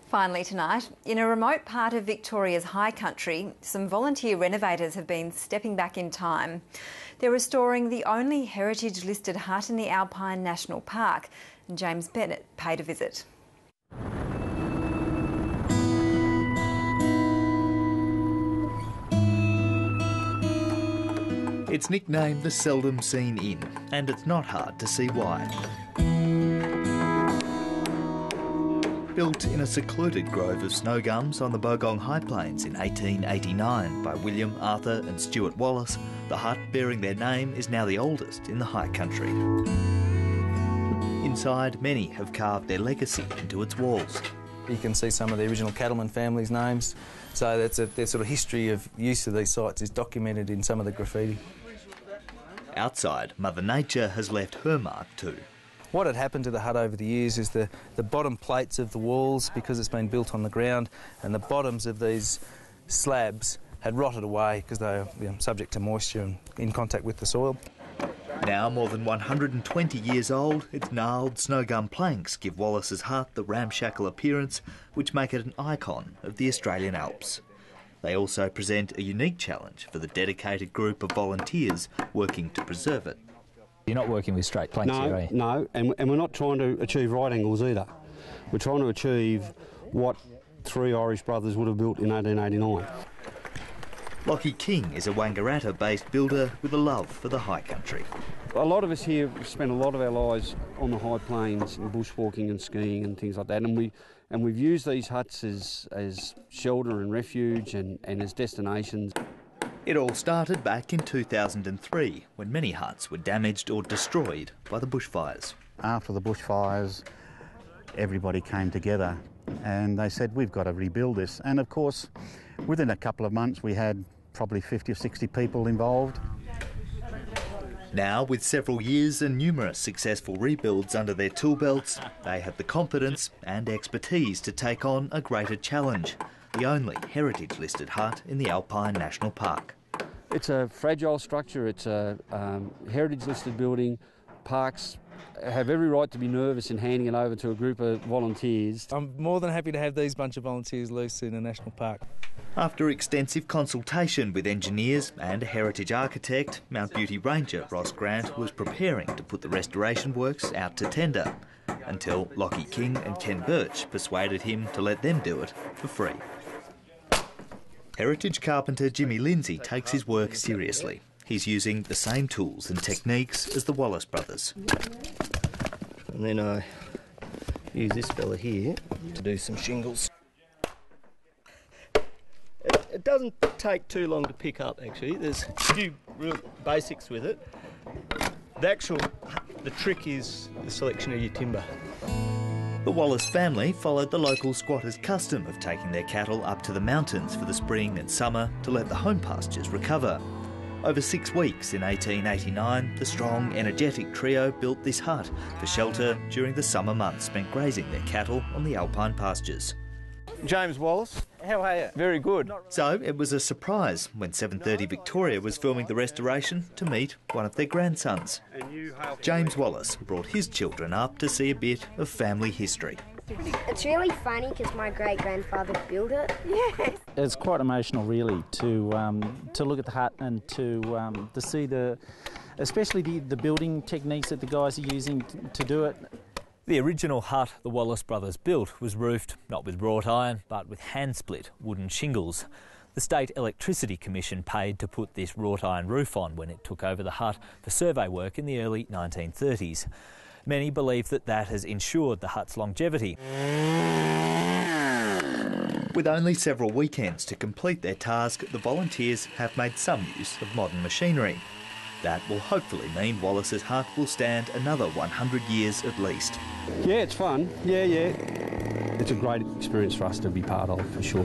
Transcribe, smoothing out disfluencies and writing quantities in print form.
Finally tonight, in a remote part of Victoria's high country, some volunteer renovators have been stepping back in time. They're restoring the only heritage-listed hut in the Alpine National Park, and James Bennett paid a visit. It's nicknamed the Seldom Seen Inn, and it's not hard to see why. Built in a secluded grove of snow gums on the Bogong High Plains in 1889 by William, Arthur and Stuart Wallace, the hut bearing their name is now the oldest in the high country. Inside, many have carved their legacy into its walls. You can see some of the original cattleman families' names, so their sort of history of use of these sites is documented in some of the graffiti. Outside, Mother Nature has left her mark too. What had happened to the hut over the years is the bottom plates of the walls, because it's been built on the ground, and the bottoms of these slabs had rotted away because they were subject to moisture and in contact with the soil. Now more than 120 years old, its gnarled snow gum planks give Wallace's hut the ramshackle appearance which make it an icon of the Australian Alps. They also present a unique challenge for the dedicated group of volunteers working to preserve it. You're not working with straight planks here, are you? No, and we're not trying to achieve right angles either. We're trying to achieve what three Irish brothers would have built in 1889. Lockie King is a Wangaratta-based builder with a love for the high country. A lot of us here spend a lot of our lives on the high plains, in bushwalking and skiing and things like that, and we've used these huts as shelter and refuge and as destinations. It all started back in 2003, when many huts were damaged or destroyed by the bushfires. After the bushfires, everybody came together and they said, we've got to rebuild this. And of course, within a couple of months, we had probably 50 or 60 people involved. Now, with several years and numerous successful rebuilds under their tool belts, they have the confidence and expertise to take on a greater challenge, the only heritage-listed hut in the Alpine National Park. It's a fragile structure, it's a heritage-listed building. Parks have every right to be nervous in handing it over to a group of volunteers. I'm more than happy to have these bunch of volunteers loose in a national park. After extensive consultation with engineers and a heritage architect, Mount Beauty Ranger Ross Grant was preparing to put the restoration works out to tender, until Lockie King and Ken Birch persuaded him to let them do it for free. Heritage carpenter Jimmy Lindsay takes his work seriously. He's using the same tools and techniques as the Wallace brothers. And then I use this fella here to do some shingles. It doesn't take too long to pick up, actually. There's a few real basics with it. The trick is the selection of your timber. The Wallace family followed the local squatters' custom of taking their cattle up to the mountains for the spring and summer to let the home pastures recover. Over 6 weeks in 1889, the strong, energetic trio built this hut for shelter during the summer months spent grazing their cattle on the alpine pastures. James Wallace. How are you? Very good. So it was a surprise when 7:30 Victoria was filming the restoration to meet one of their grandsons. James Wallace brought his children up to see a bit of family history. It's really funny because my great-grandfather built it. Yes. It's quite emotional, really, to look at the hut and to see especially the building techniques that the guys are using to do it. The original hut the Wallace brothers built was roofed not with wrought iron but with hand-split wooden shingles. The State Electricity Commission paid to put this wrought iron roof on when it took over the hut for survey work in the early 1930s. Many believe that has ensured the hut's longevity. With only several weekends to complete their task, the volunteers have made some use of modern machinery. That will hopefully mean Wallace's hut will stand another 100 years at least. Yeah, it's fun. Yeah. It's a great experience for us to be part of, for sure.